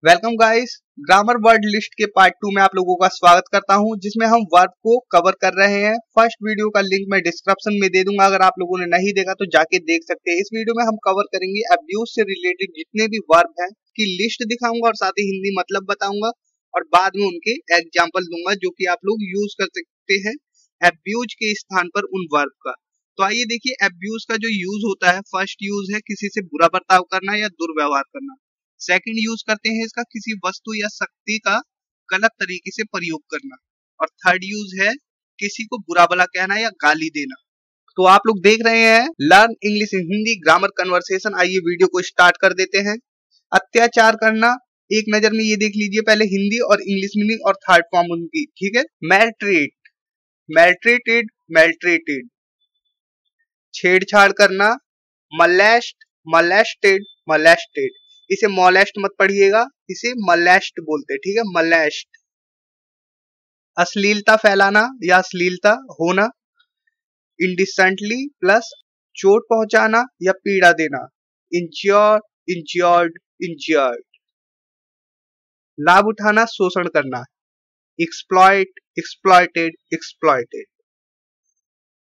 Welcome guys. Grammar word list के part 2 में आप लोगों का स्वागत करता हूं, जिसमें हम वर्ब को कवर कर रहे हैं। फर्स्ट वीडियो का लिंक मैं डिस्क्रिप्शन में दे दूंगा, अगर आप लोगों ने नहीं देखा तो जाके देख सकते हैं। इस वीडियो में हम कवर करेंगे अब्यूज से रिलेटेड जितने भी वर्ब हैं की लिस्ट दिखाऊंगा और साथ ही हिंदी मतलब बताऊंगा और बाद में उनके एग्जाम्पल दूंगा जो कि आप लोग यूज कर सकते हैं अब्यूज के स्थान पर उन वर्ब का। तो आइए देखिए, अब्यूज का जो यूज होता है, फर्स्ट यूज है किसी से बुरा बर्ताव करना या दुर्व्यवहार करना। सेकंड यूज करते हैं इसका किसी वस्तु या शक्ति का गलत तरीके से प्रयोग करना। और थर्ड यूज है किसी को बुरा भला कहना या गाली देना। तो आप लोग देख रहे हैं learn English in Hindi grammar conversation. आइए वीडियो को स्टार्ट कर देते हैं। अत्याचार करना, एक नजर में ये देख लीजिए पहले हिंदी और इंग्लिश मीनिंग और थर्ड फॉर्म उनकी, ठीक है। मैलट्रीट, मैलट्रीटेड, मैलट्रीटेड। छेड़छाड़ करना, मलेस्ट, मलेस्टेड, मलेस्टेड। इसे मोलेस्ट मत पढ़िएगा, इसे मलेस्ट बोलते हैं, ठीक है, मलेस्ट। अश्लीलता फैलाना या अश्लीलता होना, इंडिसेंटली प्लस चोट पहुंचाना या पीड़ा देना, इंज्योर, इंज्योर्ड, इंज्योर्ड। लाभ उठाना, शोषण करना, एक्सप्लॉइट, एक्सप्लॉइटेड, एक्सप्लॉइटेड।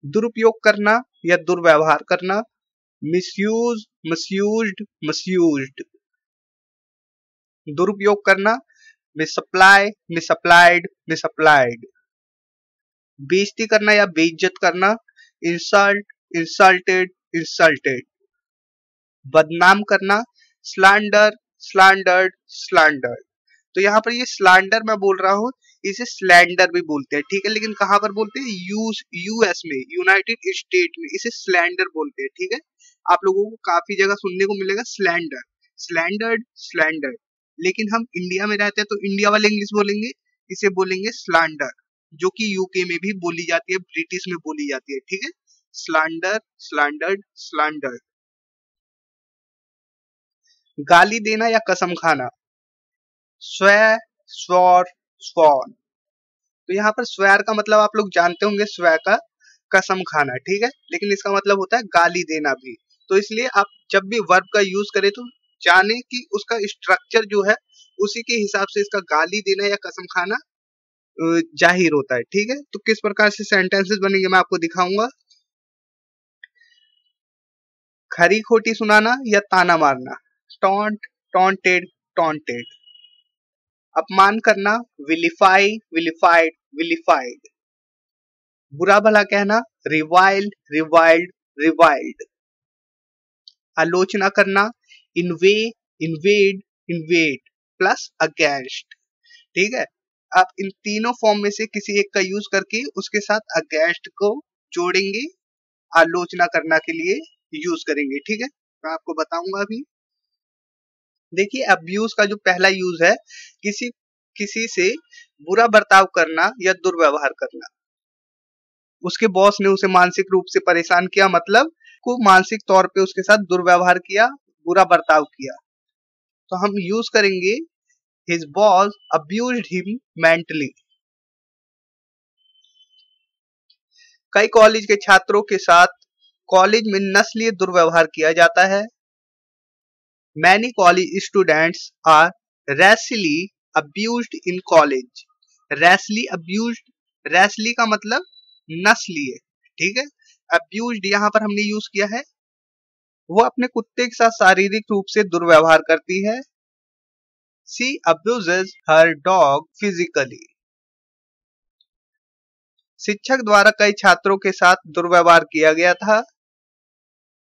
दुरुपयोग करना या दुर्व्यवहार करना, मिसयूज, मिसयूज्ड, मिसयूज्ड। दुरुपयोग करना, मिसअप्लाई, मिसअप्लाइड, मिसअप्लाइड। बेइज्जती करना या बेइज्जत करना, इंसल्ट, इंसल्टेड, इंसल्टेड। बदनाम करना, स्लैंडर, स्लैंडर्ड, स्लैंडर्ड। तो यहाँ पर ये स्लैंडर मैं बोल रहा हूँ, इसे स्लैंडर भी बोलते हैं, ठीक है, लेकिन कहाँ पर बोलते हैं, यूएस में, यूनाइटेड स्टेट में इसे स्लैंडर बोलते हैं, ठीक है। आप लोगों को काफी जगह सुनने को मिलेगा स्लैंडर, स्लैंडर्ड, स्लैंडर्ड। लेकिन हम इंडिया में रहते हैं तो इंडिया वाले इंग्लिश बोलेंगे, इसे बोलेंगे स्लैंडर, जो कि यूके में भी बोली जाती है, ब्रिटिश में बोली जाती है, ठीक है। स्लैंडर, स्लैंडर्ड, स्लैंडर्ड। गाली देना या कसम खाना, स्वे, स्वॉर, स्वॉन। तो यहाँ पर स्वेर का मतलब आप लोग जानते होंगे, स्वे का कसम खाना, ठीक है, लेकिन इसका मतलब होता है गाली देना भी। तो इसलिए आप जब भी वर्ब का यूज करें तो जाने कि उसका स्ट्रक्चर जो है उसी के हिसाब से इसका गाली देना या कसम खाना जाहिर होता है, ठीक है। तो किस प्रकार से सेंटेंसेस बनेंगे मैं आपको दिखाऊंगा। खरी खोटी सुनाना या ताना मारना, टॉन्ट, टॉन्टेड, टॉन्टेड। अपमान करना, विलिफाई, विलिफाइड, विलिफाइड। बुरा भला कहना, रिवाइल्ड, रिवाइल्ड, रिवाइल्ड। आलोचना करना, इन्वे, इन्वेड, इन्वेड प्लस अगेंस्ट, ठीक है। आप इन तीनों फॉर्म में से किसी एक का यूज करके उसके साथ अगेंस्ट को जोड़ेंगे, आलोचना करना के लिए यूज करेंगे, ठीक है। मैं आपको बताऊंगा अभी। देखिए, अब्यूज का जो पहला यूज है किसी किसी से बुरा बर्ताव करना या दुर्व्यवहार करना। उसके बॉस ने उसे मानसिक रूप से परेशान किया, मतलब को मानसिक तौर पे उसके साथ दुर्व्यवहार किया, बुरा बर्ताव किया। तो हम यूज करेंगे his boss abused him mentally। कई कॉलेज के छात्रों के साथ कॉलेज में नस्लीय दुर्व्यवहार किया जाता है। Many college students are racially abused in college। racially abused, racially का मतलब नस्लीय, ठीक है। abused यहाँ पर हमने यूज किया है, वो अपने कुत्ते के साथ शारीरिक रूप से दुर्व्यवहार करती है। She abuses her dog physically। शिक्षक द्वारा कई छात्रों के साथ दुर्व्यवहार किया गया था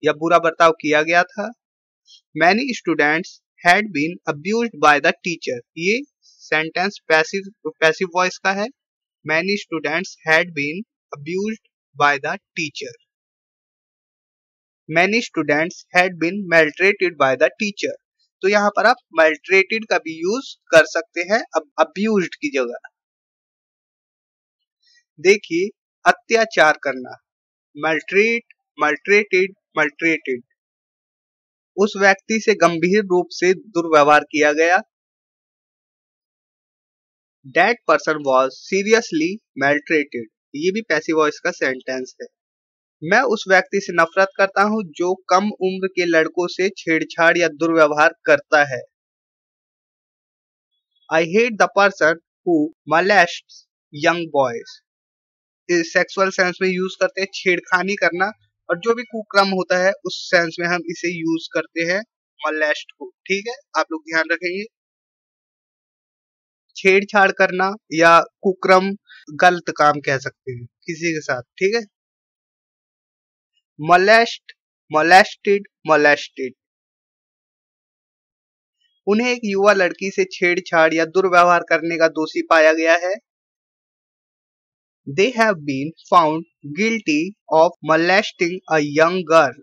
या बुरा बर्ताव किया गया था। Many students had been abused by the teacher। ये सेंटेंस पैसिव वॉइस का है। Many students had been abused by the teacher। Many students had been maltreated by the teacher। तो यहाँ पर आप maltreated का भी यूज कर सकते हैं abused की जगह। देखिए, अत्याचार करना, maltreat, maltreated, maltreated। उस व्यक्ति से गंभीर रूप से दुर्व्यवहार किया गया। That person was seriously maltreated। ये भी पैसिव वॉइस का सेंटेंस है। मैं उस व्यक्ति से नफरत करता हूं जो कम उम्र के लड़कों से छेड़छाड़ या दुर्व्यवहार करता है। I hate the person who molests young boys. इस सेक्सुअल सेंस में यूज करते हैं छेड़खानी करना, और जो भी कुक्रम होता है उस सेंस में हम इसे यूज करते हैं मोलेस्ट को। ठीक है, आप लोग ध्यान रखेंगे। छेड़छाड़ करना या कुक्रम गलत काम कह सकते हैं किसी के साथ। ठीक है, मोलेस्ट, मोलेस्टेड, मोलेस्टेड। उन्हें एक युवा लड़की से छेड़छाड़ या दुर्व्यवहार करने का दोषी पाया गया है। They have been found guilty of molesting a young girl.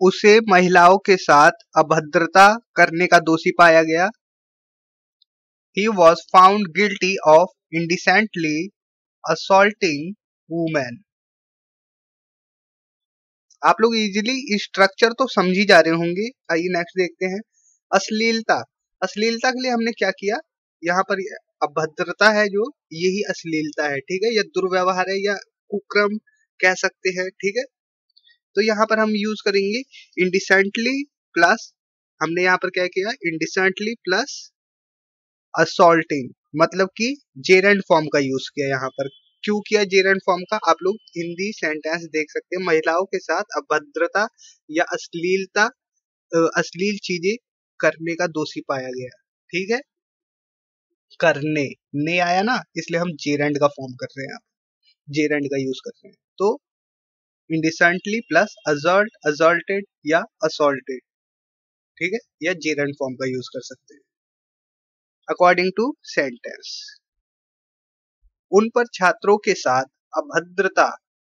उसे महिलाओं के साथ अभद्रता करने का दोषी पाया गया। He was found guilty of indecently assaulting women. आप लोग इजीली स्ट्रक्चर तो समझ ही जा रहे होंगे। आइए नेक्स्ट देखते हैं। अश्लीलता। अश्लीलता के लिए हमने क्या किया, यहाँ पर अभद्रता है जो, यही अश्लीलता है। ठीक है, या दुर्व्यवहार है या कुक्रम कह सकते हैं। ठीक है, तो यहाँ पर हम यूज करेंगे इंडिसेंटली प्लस, हमने यहाँ पर क्या किया, इंडिसेंटली प्लस असॉल्टिंग, मतलब कि जेरेंड फॉर्म का यूज किया। यहाँ पर क्यों किया जेरेंड फॉर्म का, आप लोग हिंदी सेंटेंस देख सकते हैं। महिलाओं के साथ अभद्रता या अश्लीलता, अश्लील चीजें करने का दोषी पाया गया। ठीक है, करने ने आया ना, इसलिए हम जेरेंड का फॉर्म कर रहे हैं, जेरेंड का यूज कर रहे हैं। तो इंडिसेंटली प्लस असॉल्ट, असॉल्टेड या असॉल्टेड। ठीक है, या जेरेंड फॉर्म का यूज कर सकते हैं अकॉर्डिंग टू सेंटेंस। उन पर छात्रों के साथ अभद्रता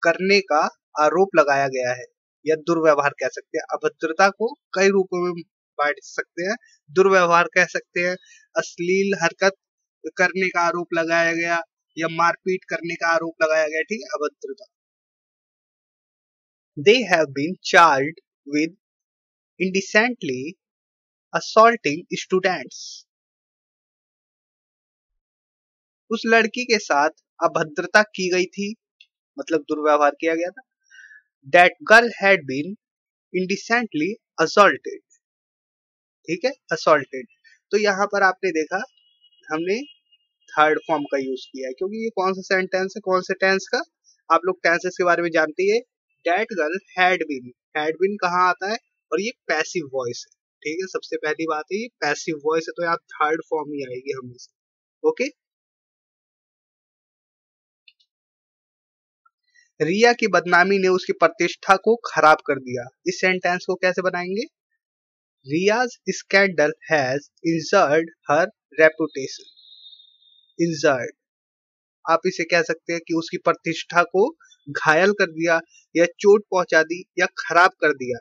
करने का आरोप लगाया गया है, या दुर्व्यवहार कह सकते हैं। अभद्रता को कई रूपों में बांट सकते हैं, दुर्व्यवहार कह सकते हैं, अश्लील हरकत करने का आरोप लगाया गया, या मारपीट करने का आरोप लगाया गया। ठीक है, अभद्रता। They have been charged with indecently assaulting students. उस लड़की के साथ अभद्रता की गई थी, मतलब दुर्व्यवहार किया गया था। That girl had been indecently assaulted. ठीक है, assaulted। तो यहाँ पर आपने देखा हमने थर्ड फॉर्म का यूज किया है, क्योंकि ये कौन सा सेंटेंस है, कौन से टेंस का, आप लोग टेंसेस के बारे में जानते हैं। That girl had been कहाँ आता है, और ये पैसिव वॉइस है। ठीक है, सबसे पहली बात है ये पैसिव वॉइस है, तो यहाँ थर्ड फॉर्म ही आएगी हमेशा। ओके, रिया की बदनामी ने उसकी प्रतिष्ठा को खराब कर दिया। इस सेंटेंस को कैसे बनाएंगे, Riya's scandal has injured her reputation. Injured, आप इसे कह सकते हैं कि उसकी प्रतिष्ठा को घायल कर दिया, या चोट पहुंचा दी, या खराब कर दिया।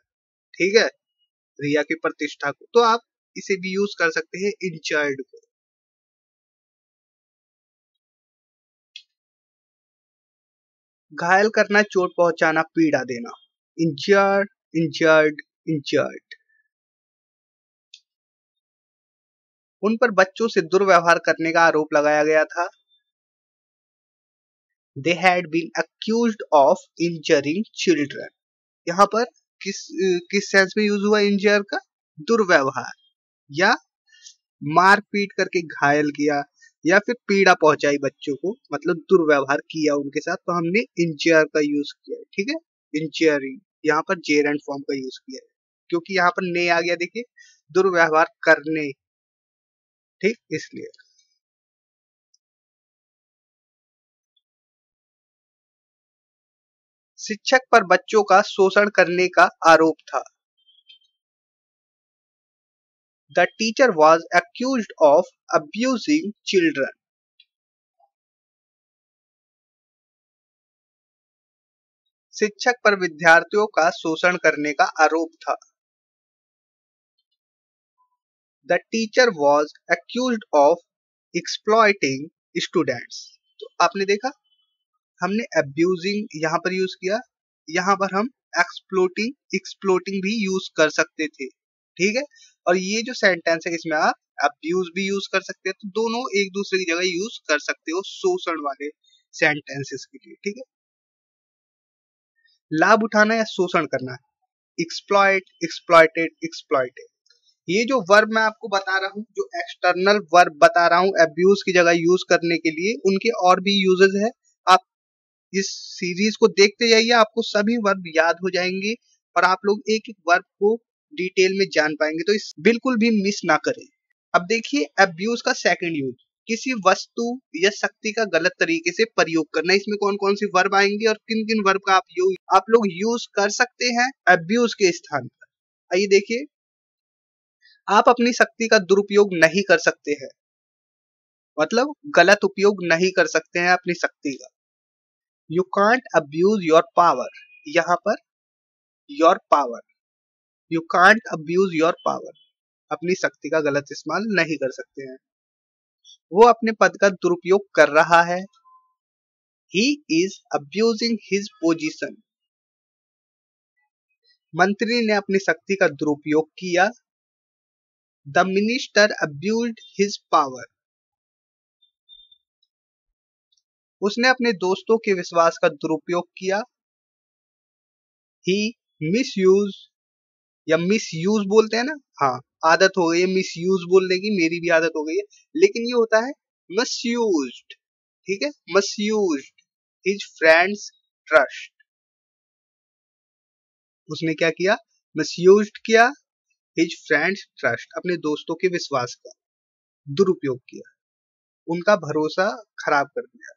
ठीक है, रिया की प्रतिष्ठा को, तो आप इसे भी यूज कर सकते हैं इंजर्ड को। घायल करना, चोट पहुंचाना, पीड़ा देना। Injured, injured, injured. उन पर बच्चों से दुर्व्यवहार करने का आरोप लगाया गया था। They had been accused of injuring children. यहाँ पर किस सेंस में यूज हुआ इंजर का, दुर्व्यवहार, या मार पीट करके घायल किया, या फिर पीड़ा पहुंचाई बच्चों को, मतलब दुर्व्यवहार किया उनके साथ, तो हमने इंजर का यूज किया है। ठीक है, इंजरिंग, यहाँ पर जेरेंड फॉर्म का यूज किया है, क्योंकि यहाँ पर ने आ गया, देखिए दुर्व्यवहार करने। ठीक, इसलिए। शिक्षक पर बच्चों का शोषण करने का आरोप था। The teacher was accused of abusing children. शिक्षक पर विद्यार्थियों का शोषण करने का आरोप था। The teacher was accused of exploiting students. तो आपने देखा, हमने abusing यहाँ पर यूज किया, यहाँ पर हम exploiting भी यूज कर सकते थे। ठीक है, और ये जो सेंटेंस है इसमें आप अब्यूज भी यूज कर सकते हैं, तो दोनों एक दूसरे की जगह यूज कर सकते हो शोषण वाले सेंटेंसेस के लिए। ठीक है, लाभ उठाना या शोषण करना, एक्सप्लॉइट, एक्सप्लॉइटेड, एक्सप्लॉइटेड। ये जो वर्ब मैं आपको बता रहा हूँ, जो एक्सटर्नल वर्ब बता रहा हूँ अब्यूज की जगह यूज करने के लिए, उनके और भी यूजेस है। आप इस सीरीज को देखते जाइए, आपको सभी वर्ब याद हो जाएंगे और आप लोग एक एक वर्ब को डिटेल में जान पाएंगे, तो इस बिल्कुल भी मिस ना करें। अब देखिए अब्यूज का सेकंड यूज, किसी वस्तु या शक्ति का गलत तरीके से प्रयोग करना। इसमें कौन कौन सी वर्ब आएंगी और किन किन वर्ब का आप लोग यूज कर सकते हैं अब्यूज के स्थान पर। आइए देखिए, आप अपनी शक्ति का दुरुपयोग नहीं कर सकते हैं, मतलब गलत उपयोग नहीं कर सकते हैं अपनी शक्ति का। You can't abuse your power, यहाँ पर your power, you can't abuse your power, अपनी शक्ति का गलत इस्तेमाल नहीं कर सकते हैं। वो अपने पद का दुरुपयोग कर रहा है, he is abusing his position. मंत्री ने अपनी शक्ति का दुरुपयोग किया, the minister abused his power. उसने अपने दोस्तों के विश्वास का दुरुपयोग किया, ही मिसयूज, या मिसयूज बोलते हैं ना, हाँ आदत हो गई है मिसयूज बोलने की, मेरी भी आदत हो गई है, लेकिन ये होता है मिसयूज्ड, ठीक है, मिसयूज्ड हिज फ्रेंड्स ट्रस्ट। उसने क्या किया, मिसयूज्ड किया हिज फ्रेंड्स ट्रस्ट, अपने दोस्तों के विश्वास का दुरुपयोग किया, उनका भरोसा खराब कर दिया।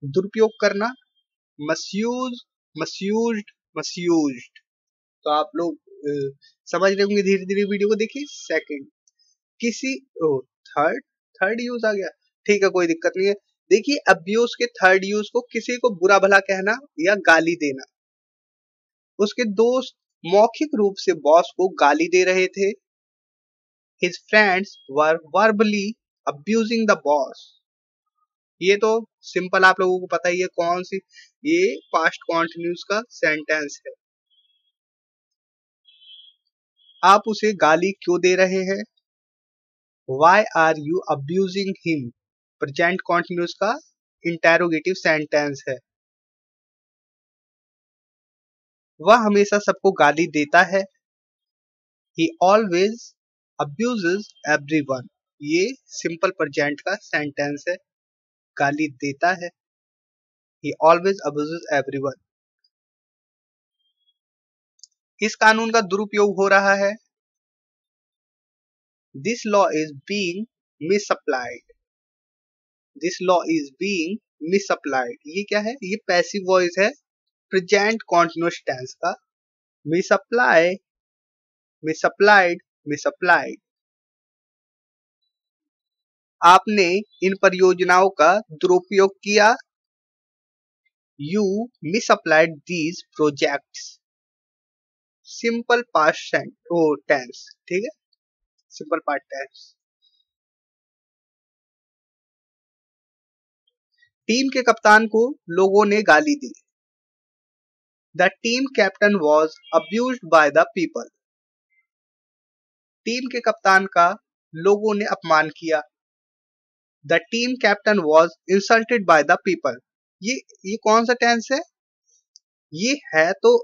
दुरुपयोग करना, मसयूज, मसयूज्ड, मसयूज्ड। तो आप लोग समझ रहे होंगे धीरे धीरे वीडियो को। देखिए सेकंड, किसी थर्ड, थर्ड यूज आ गया, ठीक है कोई दिक्कत नहीं है। देखिए अब्यूज के थर्ड यूज को, किसी को बुरा भला कहना या गाली देना। उसके दोस्त मौखिक रूप से बॉस को गाली दे रहे थे, his friends were verbally abusing the boss। ये तो सिंपल आप लोगों को पता ही है कौन सी, ये पास्ट कॉन्टिन्यूस का सेंटेंस है। आप उसे गाली क्यों दे रहे हैं, Why are you abusing him? Present continuous का इंटेरोगेटिव सेंटेंस है। वह हमेशा सबको गाली देता है, He always abuses everyone। ये सिंपल प्रेजेंट का सेंटेंस है, गाली देता है, He always abuses everyone। इस कानून का दुरुपयोग हो रहा है, This law is being misapplied। This law is being misapplied। ये क्या है, ये पैसिव वॉइस है प्रेजेंट कॉन्टिन्यूअस टेंस का। मिसअप्लाई, मिसअप्लाइड, मिसअप्लाइड। आपने इन परियोजनाओं का दुरुपयोग किया, you misapplied these projects. Simple past tense, ठीक है, सिंपल पास्ट टेंस। टीम के कप्तान को लोगों ने गाली दी, the team captain was abused by the people. Team के कप्तान का लोगों ने अपमान किया, the team captain was insulted by the people. ये कौन सा टेंस है, ये है तो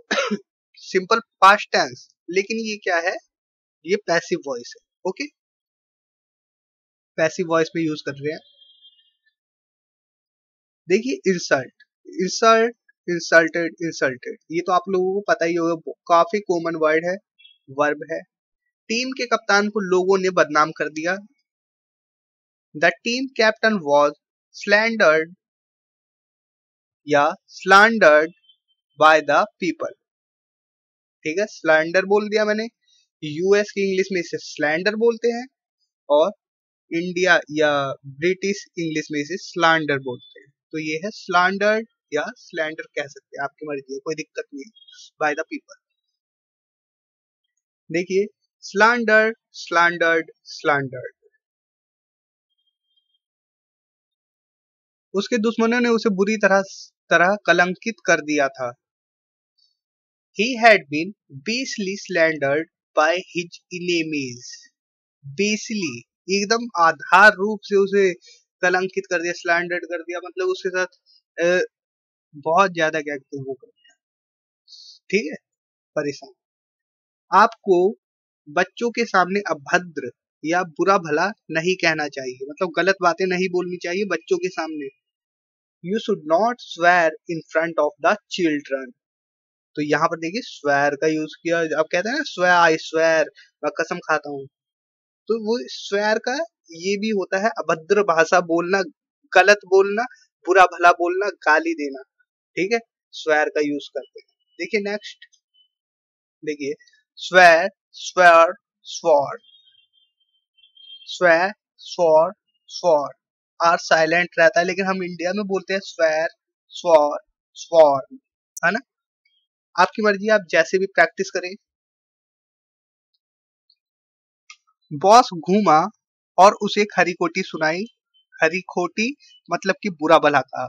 सिंपल पास्ट टेंस, लेकिन ये क्या है, ये पैसिव वॉइस है। ओके, पैसिव वॉइस में यूज कर रहे हैं। देखिए इंसल्ट, इंसल्ट, इंसल्टेड, इंसल्टेड, ये तो आप लोगों को पता ही होगा, काफी कॉमन वर्ड है, वर्ब है। टीम के कप्तान को लोगों ने बदनाम कर दिया, द टीम कैप्टन वॉज स्लैंडर्ड या स्लैंडर्ड बाय द पीपल। ठीक है, स्लैंडर बोल दिया मैंने, यूएस की इंग्लिश में इसे स्लैंडर बोलते हैं और इंडिया या ब्रिटिश इंग्लिश में इसे स्लैंडर बोलते हैं। तो ये है स्लैंडर्ड या स्लैंडर कह सकते हैं, आपकी मर्जी है, कोई दिक्कत नहीं है, बाय द पीपल। देखिए स्लैंडर्ड, स्लैंडर्ड, स्लैंडर्ड। उसके दुश्मनों ने उसे बुरी तरह कलंकित कर दिया था, he had been basely slandered by his enemies। Basically, एकदम आधार रूप से उसे कलंकित कर दिया, स्लैंडर्ड कर दिया, मतलब उसके साथ बहुत ज्यादा क्या वो कर दिया, ठीक है, परेशान। आपको बच्चों के सामने अभद्र या बुरा भला नहीं कहना चाहिए, मतलब गलत बातें नहीं बोलनी चाहिए बच्चों के सामने। You should not swear in front of the children. तो यहाँ पर देखिए स्वेयर का यूज किया। अब कहते हैं ना स्वेयर, आई स्वेयर, मैं कसम खाता हूँ। तो वो स्वेयर का ये भी होता है अभद्र भाषा बोलना, गलत बोलना, बुरा भला बोलना, गाली देना। ठीक है, स्वेयर का यूज करते हैं। देखिए नेक्स्ट, देखिए swear, swear, swore, swear, swore, swore. R silent रहता है, लेकिन हम इंडिया में बोलते हैं स्वेयर, स्वॉर, स्वॉर, है ना। आपकी मर्जी, आप जैसे भी प्रैक्टिस करें। बॉस घूमा और उसे खरी खोटी सुनाई। खरी खोटी मतलब कि बुरा भला कहा।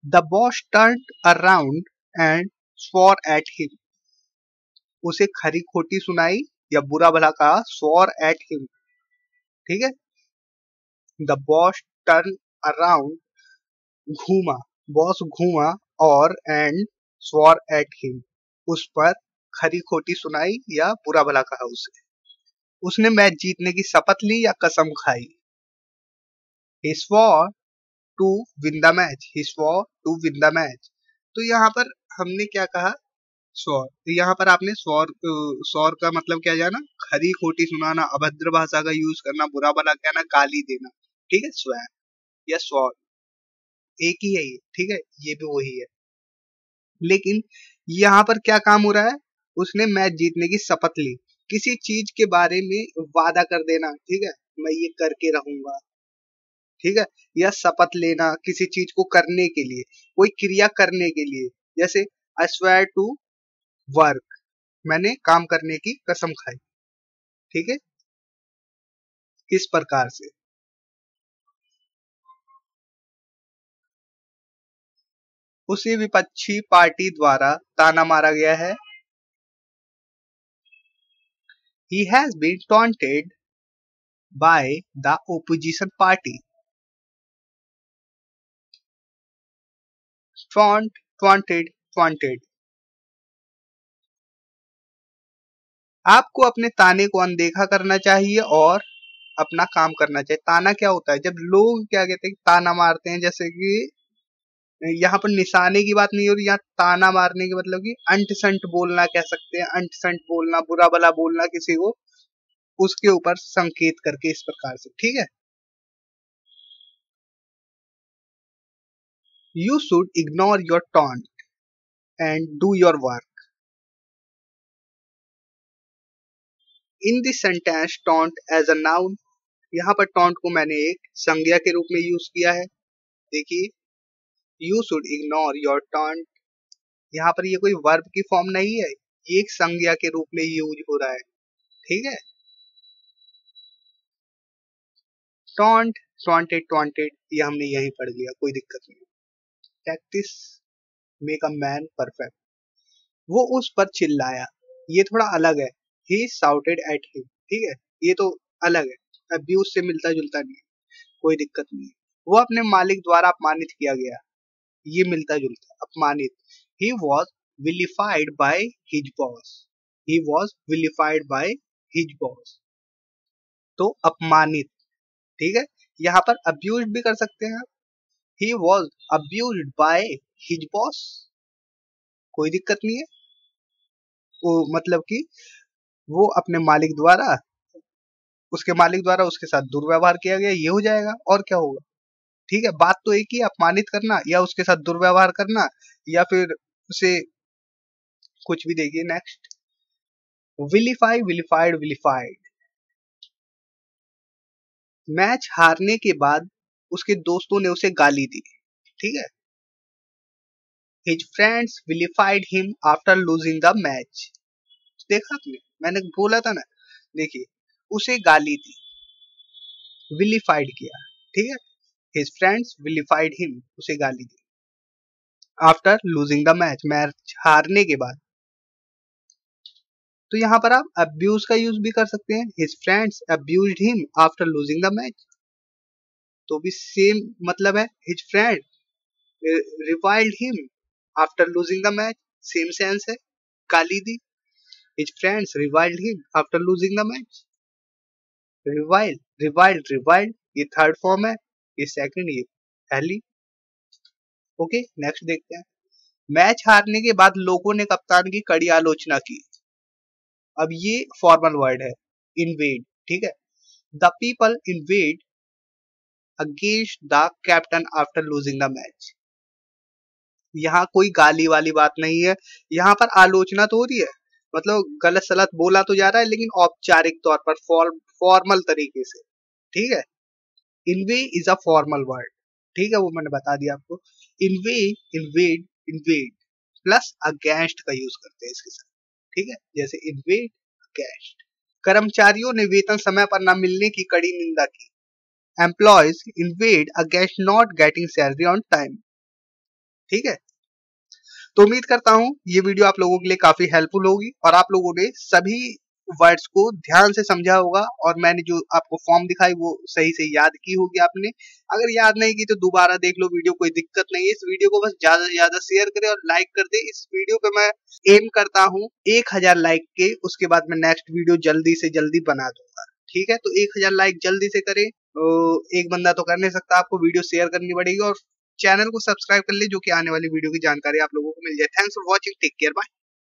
The boss turned around and swore at him. उसे खरी खोटी सुनाई या बुरा भला कहा, स्वॉर एट हिम। ठीक है, द बॉस टर्न अराउंड, घूमा, बॉस घूमा और एंड स्वॉर एट हिम, उस पर खरी खोटी सुनाई या बुरा भला कहा उसे। उसने मैच जीतने की शपथ ली या कसम खाई। He swore to win the match. He swore to win the match. तो यहाँ पर हमने क्या कहा, स्वॉर। तो यहाँ पर आपने स्वॉर, स्वॉर का मतलब क्या जाना, खरी खोटी सुनाना, अभद्र भाषा का यूज करना, बुरा भला कहना, गाली देना। ठीक है, स्वेर या स्वॉर एक ही है ये। ठीक है, ये भी वही है, लेकिन यहाँ पर क्या काम हो रहा है, उसने मैच जीतने की शपथ ली। किसी चीज के बारे में वादा कर देना, ठीक है, मैं ये करके रहूंगा। ठीक है, या शपथ लेना किसी चीज को करने के लिए, कोई क्रिया करने के लिए। जैसे आई स्वेयर टू वर्क, मैंने काम करने की कसम खाई। ठीक है, इस प्रकार से। उसी विपक्षी पार्टी द्वारा ताना मारा गया है। He has been taunted by the opposition party. Taunt, taunted, taunted। आपको अपने ताने को अनदेखा करना चाहिए और अपना काम करना चाहिए। ताना क्या होता है, जब लोग क्या कहते हैं, ताना मारते हैं, जैसे कि यहाँ पर निशाने की बात नहीं हो रही, यहाँ ताना मारने के मतलब कि अंट संट बोलना कह सकते हैं। अंट संट बोलना, बुरा भला बोलना किसी को, उसके ऊपर संकेत करके, इस प्रकार से। ठीक है, you should ignore your taunt and do your work. In this sentence taunt as a noun, यहाँ पर टॉन्ट को मैंने एक संज्ञा के रूप में यूज किया है। देखिए, you should ignore your taunt, यहाँ पर ये कोई वर्ब की फॉर्म नहीं है, ये एक संज्ञा के रूप में यूज हो रहा है। ठीक है, टॉन्ट, टॉन्टेड, टॉन्टेड, ये हमने यहीं पढ़ लिया, कोई दिक्कत नहीं। Practice make a man perfect. वो उस पर चिल्लाया, ये थोड़ा अलग है। ही शाउटेड एट हिम, ठीक है, ये तो अलग है, अब्यूज से मिलता जुलता नहीं है, कोई दिक्कत नहीं है। वो अपने मालिक द्वारा अपमानित किया गया, ये मिलता जुलता, अपमानित। He was vilified by his boss. He was vilified by his boss, तो अपमानित। ठीक है, यहाँ पर अब्यूज भी कर सकते हैं। He was abused bye his boss, कोई दिक्कत नहीं है। वो मतलब कि वो अपने मालिक द्वारा, उसके मालिक द्वारा उसके साथ दुर्व्यवहार किया गया, ये हो जाएगा, और क्या होगा। ठीक है, बात तो एक ही, अपमानित करना या उसके साथ दुर्व्यवहार करना या फिर उसे कुछ भी। देखिए नेक्स्ट, विलिफाई, विलिफाइड, विलिफाइड। मैच हारने के बाद उसके दोस्तों ने उसे गाली दी। ठीक है, his friends vilified him after losing the match. देखा आपने, मैंने बोला था ना। देखिए, उसे गाली दी, विलिफाइड किया। ठीक है, हिज फ्रेंड्स विलिफाइड हिम, उसे गाली दी after losing the match, match हारने के बाद। तो यहाँ पर आप अब्यूज का यूज भी कर सकते हैं। His friends abused him after losing the match, तो भी सेम मतलब है। His friend reviled him after losing the match, same sense है, गाली दी। His friends reviled him after losing the match. Reviled, ये थर्ड फॉर्म है, ये सेकंड, ये पहली। ओके, नेक्स्ट देखते हैं। मैच हारने के बाद लोगों ने कप्तान की कड़ी आलोचना की। अब ये फॉर्मल वर्ड है, इन्वेड, ठीक है। The people invade against the captain after losing the match. यहाँ कोई गाली वाली बात नहीं है, यहाँ पर आलोचना तो हो रही है, मतलब गलत सलत बोला तो जा रहा है लेकिन औपचारिक तौर पर फॉर्मल तरीके से, ठीक है। इनवे इज अ फॉर्मल वर्ड, ठीक है, वो मैंने बता दिया आपको। इनवे, इन्वेड प्लस अगेंस्ट का यूज करते हैं इसके साथ, ठीक है, जैसे इन्वेड अगेंस्ट। कर्मचारियों ने वेतन समय पर न मिलने की कड़ी निंदा की। Employees invade against not getting salary on time, ठीक है। तो उम्मीद करता हूं ये वीडियो आप लोगों के लिए काफी हेल्पफुल होगी और आप लोगों ने सभी वर्ड्स को ध्यान से समझा होगा और मैंने जो आपको फॉर्म दिखाई वो सही से याद की होगी आपने। अगर याद नहीं की तो दोबारा देख लो वीडियो, कोई दिक्कत नहीं है। इस वीडियो को बस ज्यादा से ज्यादा शेयर करें और लाइक कर दे। इस वीडियो पे मैं एम करता हूँ 1000 लाइक के, उसके बाद मैं नेक्स्ट वीडियो जल्दी से जल्दी बना दूंगा, ठीक है। तो 1000 लाइक जल्दी से करें। तो एक बंदा तो कर नहीं सकता, आपको वीडियो शेयर करनी पड़ेगी और चैनल को सब्सक्राइब कर ले, जो कि आने वाली वीडियो की जानकारी आप लोगों को मिल जाए। Thanks for watching, take care, bye.